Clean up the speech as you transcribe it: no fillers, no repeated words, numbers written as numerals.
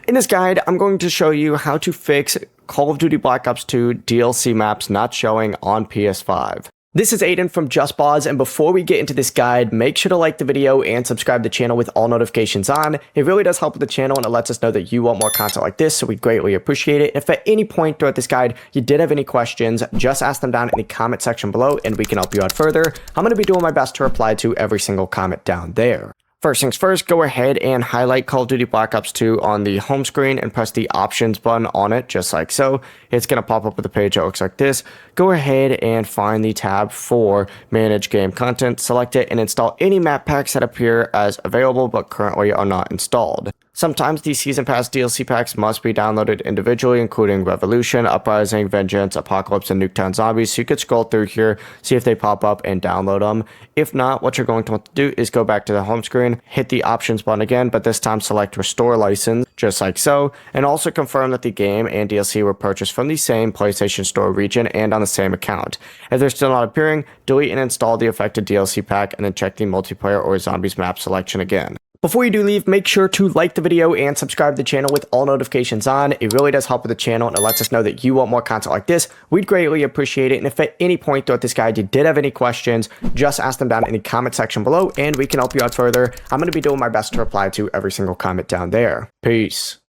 In this guide, I'm going to show you how to fix Call of Duty Black Ops 2 DLC maps not showing on PS5. This is Aiden from JustBoz, and before we get into this guide, make sure to like the video and subscribe to the channel with all notifications on. It really does help with the channel and it lets us know that you want more content like this, so we'd greatly appreciate it. If at any point throughout this guide you did have any questions, just ask them down in the comment section below and we can help you out further. I'm going to be doing my best to reply to every single comment down there. First things first, go ahead and highlight Call of Duty Black Ops 2 on the home screen and press the options button on it, just like so. It's going to pop up with a page that looks like this. Go ahead and find the tab for Manage Game Content, select it, and install any map packs that appear as available but currently are not installed. Sometimes these Season Pass DLC packs must be downloaded individually, including Revolution, Uprising, Vengeance, Apocalypse, and Nuketown Zombies, so you could scroll through here, see if they pop up, and download them. If not, what you're going to want to do is go back to the home screen, hit the options button again, but this time select Restore License, just like so, and also confirm that the game and DLC were purchased from the same PlayStation Store region and on the same account. If they're still not appearing, delete and install the affected DLC pack, and then check the multiplayer or zombies map selection again. Before you do leave, make sure to like the video and subscribe to the channel with all notifications on. It really does help with the channel and it lets us know that you want more content like this. We'd greatly appreciate it. And if at any point throughout this guide you did have any questions, just ask them down in the comment section below and we can help you out further. I'm going to be doing my best to reply to every single comment down there. Peace.